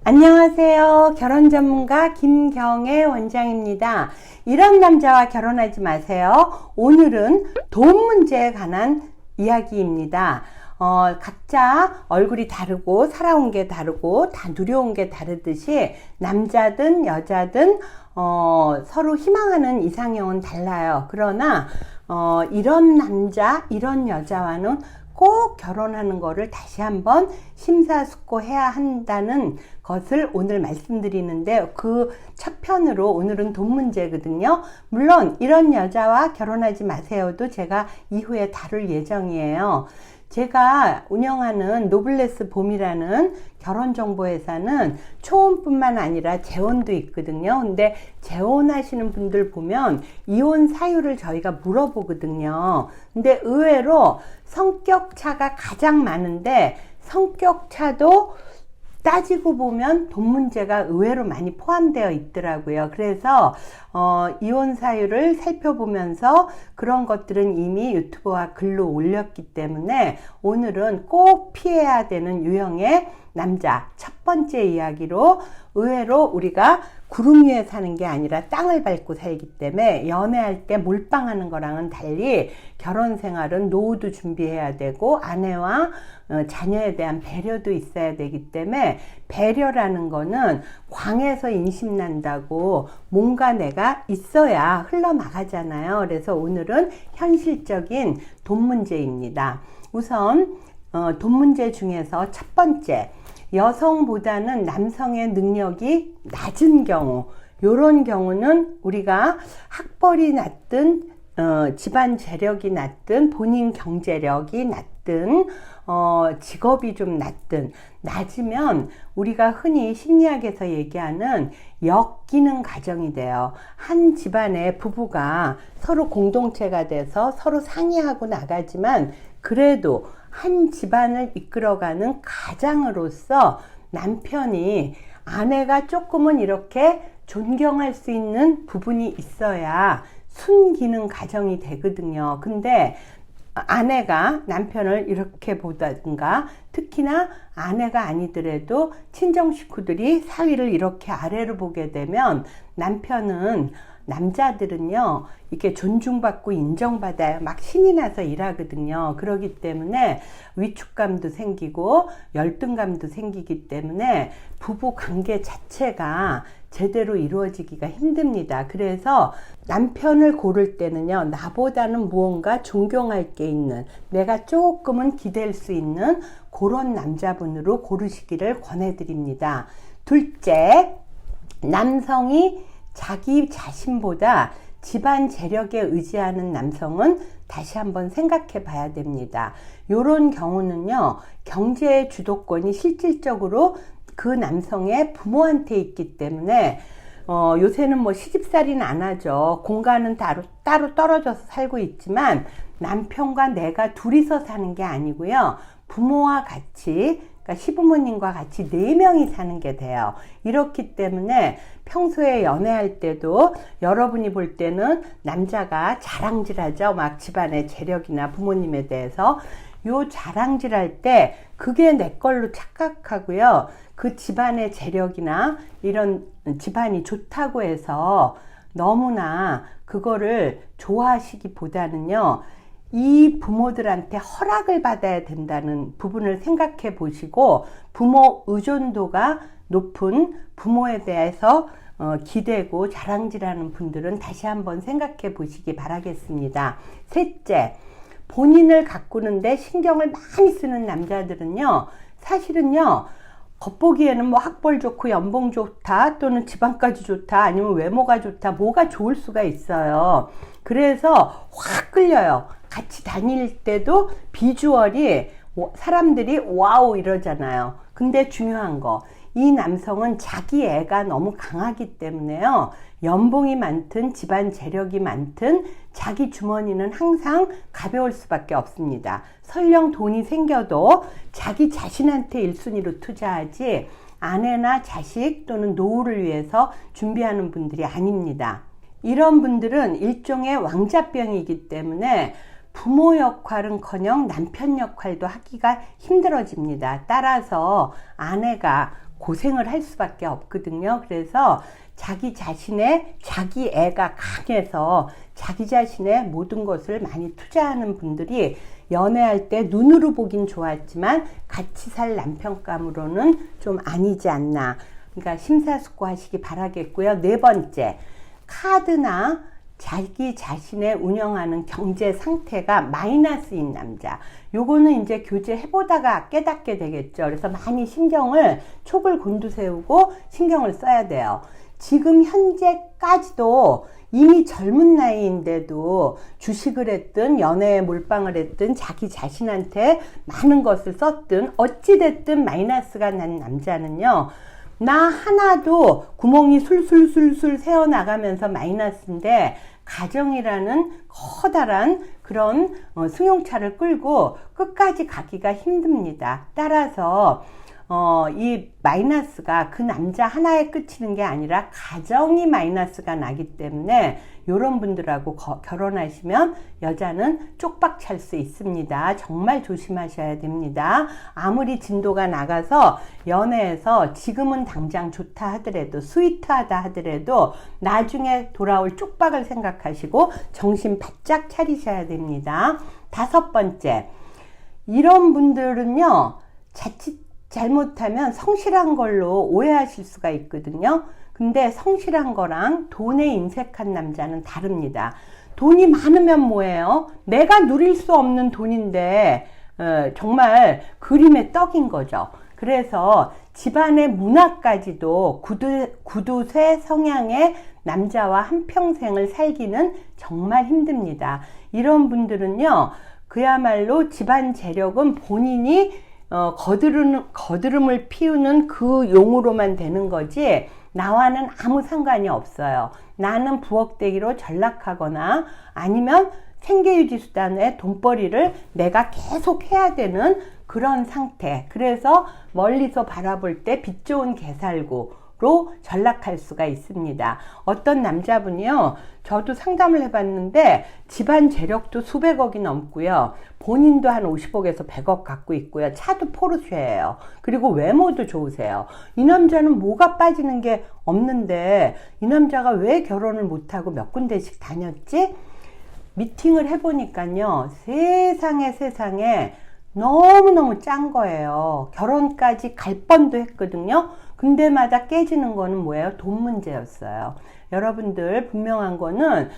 안녕하세요. 결혼 전문가 김경애 원장입니다. 이런 남자와 결혼하지 마세요. 오늘은 돈 문제에 관한 이야기입니다. 각자 얼굴이 다르고 살아온 게 다르고 다 누려온 게 다르듯이 남자든 여자든 서로 희망하는 이상형은 달라요. 그러나 이런 남자, 이런 여자와는 꼭 결혼하는 거를 다시 한번 심사숙고해야 한다는 것을 오늘 말씀드리는데, 그 첫 편으로 오늘은 돈 문제거든요. 물론 이런 여자와 결혼하지 마세요도 제가 이후에 다룰 예정이에요. 제가 운영하는 노블레스 봄이라는 결혼정보회사는 초혼뿐만 아니라 재혼도 있거든요. 근데 재혼하시는 분들 보면 이혼 사유를 저희가 물어보거든요. 근데 의외로 성격 차가 가장 많은데, 성격 차도 따지고 보면 돈 문제가 의외로 많이 포함되어 있더라고요. 그래서 이혼 사유를 살펴보면서 그런 것들은 이미 유튜브와 글로 올렸기 때문에 오늘은 꼭 피해야 되는 유형의 남자 첫 번째 이야기로, 의외로 우리가 구름 위에 사는 게 아니라 땅을 밟고 살기 때문에 연애할 때 몰빵하는 거랑은 달리 결혼 생활은 노후도 준비해야 되고 아내와 자녀에 대한 배려도 있어야 되기 때문에, 배려라는 거는 광에서 인심난다고 뭔가 내가 있어야 흘러나가잖아요. 그래서 오늘은 현실적인 돈 문제입니다. 우선 돈 문제 중에서 첫 번째, 여성보다는 남성의 능력이 낮은 경우, 요런 경우는 우리가 학벌이 낮든 집안 재력이 낮든 본인 경제력이 낮든 직업이 좀 낮으면 우리가 흔히 심리학에서 얘기하는 역기능 가정이 돼요. 한 집안의 부부가 서로 공동체가 돼서 서로 상의하고 나가지만 그래도 한 집안을 이끌어가는 가장으로서 남편이 아내가 조금은 이렇게 존경할 수 있는 부분이 있어야 순기능 가정이 되거든요. 근데 아내가 남편을 이렇게 보다든가, 특히나 아내가 아니더라도 친정 식구들이 사위를 이렇게 아래로 보게 되면 남자들은요 이렇게 존중받고 인정받아야 막 신이 나서 일하거든요. 그렇기 때문에 위축감도 생기고 열등감도 생기기 때문에 부부 관계 자체가 제대로 이루어지기가 힘듭니다. 그래서 남편을 고를 때는요, 나보다는 무언가 존경할 게 있는, 내가 조금은 기댈 수 있는 그런 남자분으로 고르시기를 권해드립니다. 둘째, 남성이 자기 자신보다 집안 재력에 의지하는 남성은 다시 한번 생각해 봐야 됩니다. 이런 경우는요, 경제의 주도권이 실질적으로 그 남성의 부모한테 있기 때문에 요새는 뭐 시집살이는 안 하죠. 공간은 따로 떨어져서 살고 있지만 남편과 내가 둘이서 사는 게 아니고요, 부모와 같이, 그러니까 시부모님과 같이 4명이 사는 게 돼요. 이렇기 때문에 평소에 연애할 때도 여러분이 볼 때는 남자가 자랑질하죠. 막 집안의 재력이나 부모님에 대해서. 요 자랑질할 때 그게 내 걸로 착각하고요, 그 집안의 재력이나 이런 집안이 좋다고 해서 너무나 그거를 좋아하시기보다는요, 이 부모들한테 허락을 받아야 된다는 부분을 생각해 보시고, 부모 의존도가 높은 부모에 대해서 기대고 자랑질하는 분들은 다시 한번 생각해 보시기 바라겠습니다. 셋째, 본인을 가꾸는데 신경을 많이 쓰는 남자들은요, 사실은요, 겉보기에는 뭐 학벌 좋고 연봉 좋다, 또는 집안까지 좋다, 아니면 외모가 좋다, 뭐가 좋을 수가 있어요. 그래서 확 끌려요. 같이 다닐 때도 비주얼이 사람들이 와우 이러잖아요. 근데 중요한 거, 이 남성은 자기 애가 너무 강하기 때문에요, 연봉이 많든 집안 재력이 많든 자기 주머니는 항상 가벼울 수밖에 없습니다. 설령 돈이 생겨도 자기 자신한테 1순위로 투자하지 아내나 자식 또는 노후를 위해서 준비하는 분들이 아닙니다. 이런 분들은 일종의 왕자병이기 때문에 부모 역할은커녕 남편 역할도 하기가 힘들어집니다. 따라서 아내가 고생을 할 수밖에 없거든요. 그래서 자기 애가 강해서 자기 자신의 모든 것을 많이 투자하는 분들이 연애할 때 눈으로 보긴 좋았지만 같이 살 남편감으로는 좀 아니지 않나. 그러니까 심사숙고하시기 바라겠고요. 네 번째, 카드나 자기 자신의 운영하는 경제 상태가 마이너스인 남자. 요거는 이제 교제해보다가 깨닫게 되겠죠. 그래서 많이 촉을 곤두세우고 신경을 써야 돼요. 지금 현재까지도 이미 젊은 나이인데도 주식을 했든 연애에 몰빵을 했든 자기 자신한테 많은 것을 썼든 어찌됐든 마이너스가 난 남자는요, 나 하나도 구멍이 술술술술 새어나가면서 마이너스인데 가정이라는 커다란 그런 승용차를 끌고 끝까지 가기가 힘듭니다. 따라서 이 마이너스가 그 남자 하나에 그치는 게 아니라 가정이 마이너스가 나기 때문에 이런 분들하고 결혼하시면 여자는 쪽박 찰 수 있습니다. 정말 조심하셔야 됩니다. 아무리 진도가 나가서 연애에서 지금은 당장 좋다 하더라도 스위트하다 하더라도 나중에 돌아올 쪽박을 생각하시고 정신 바짝 차리셔야 됩니다. 다섯 번째, 이런 분들은요, 자칫 잘못하면 성실한 걸로 오해하실 수가 있거든요. 근데 성실한 거랑 돈에 인색한 남자는 다릅니다. 돈이 많으면 뭐예요? 내가 누릴 수 없는 돈인데 정말 그림의 떡인 거죠. 그래서 집안의 문화까지도 구두쇠 성향의 남자와 한평생을 살기는 정말 힘듭니다. 이런 분들은요, 그야말로 집안 재력은 본인이 거드름을 피우는 그 용으로만 되는 거지 나와는 아무 상관이 없어요. 나는 부엌대기로 전락하거나 아니면 생계유지 수단의 돈벌이를 내가 계속 해야 되는 그런 상태. 그래서 멀리서 바라볼 때 빛 좋은 개살구로 전락할 수가 있습니다. 어떤 남자분이요, 저도 상담을 해봤는데 집안 재력도 수백억이 넘고요, 본인도 한 50억에서 100억 갖고 있고요, 차도 포르쉐예요. 그리고 외모도 좋으세요. 이 남자는 뭐가 빠지는 게 없는데 이 남자가 왜 결혼을 못하고 몇 군데씩 다녔지? 미팅을 해보니까요, 세상에 너무너무 짠 거예요. 결혼까지 갈 뻔도 했거든요. 근데마다 깨지는 거는 뭐예요? 돈 문제였어요. 여러분들 분명한 거는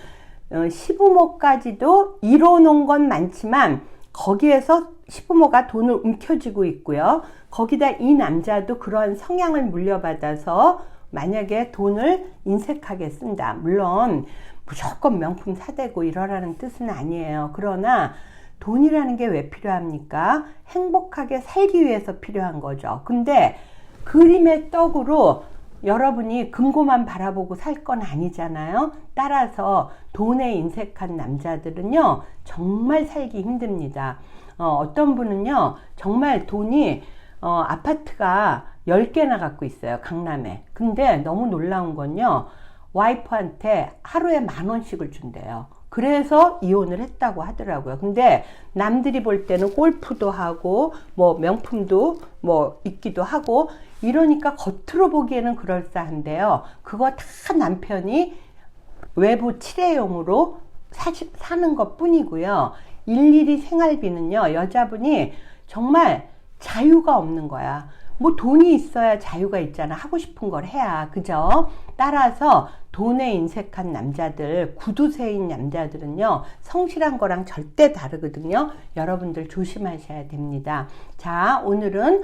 시부모까지도 이뤄놓은 건 많지만 거기에서 시부모가 돈을 움켜쥐고 있고요. 거기다 이 남자도 그러한 성향을 물려받아서 만약에 돈을 인색하게 쓴다. 물론 무조건 명품 사대고 이러라는 뜻은 아니에요. 그러나 돈이라는 게 왜 필요합니까? 행복하게 살기 위해서 필요한 거죠. 근데 그림의 떡으로 여러분이 금고만 바라보고 살 건 아니잖아요. 따라서 돈에 인색한 남자들은요, 정말 살기 힘듭니다. 어떤 분은요, 정말 돈이 아파트가 10개나 갖고 있어요, 강남에. 근데 너무 놀라운 건요, 와이프한테 하루에 10,000원씩을 준대요. 그래서 이혼을 했다고 하더라고요. 근데 남들이 볼 때는 골프도 하고 뭐 명품도 뭐 있기도 하고 이러니까 겉으로 보기에는 그럴싸한데요, 그거 다 남편이 외부 칠해용으로 사는 것 뿐이고요. 일일이 생활비는요, 여자분이 정말 자유가 없는 거야. 뭐 돈이 있어야 자유가 있잖아. 하고 싶은 걸 해야. 그죠? 따라서 돈에 인색한 남자들, 구두쇠인 남자들은요, 성실한 거랑 절대 다르거든요. 여러분들 조심하셔야 됩니다. 자, 오늘은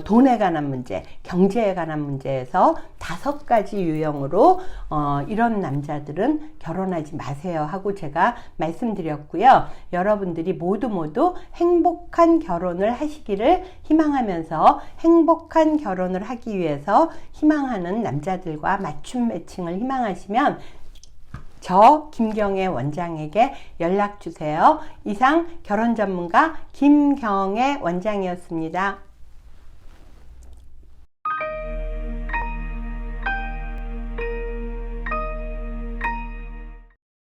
돈에 관한 문제, 경제에 관한 문제에서 5가지 유형으로 이런 남자들은 결혼하지 마세요 하고 제가 말씀드렸고요. 여러분들이 모두 행복한 결혼을 하시기를 희망하면서 행복한 결혼을 하기 위해서 희망하는 남자들과 맞춤 매칭을 희망하시면 저 김경애 원장에게 연락 주세요. 이상 결혼 전문가 김경애 원장이었습니다.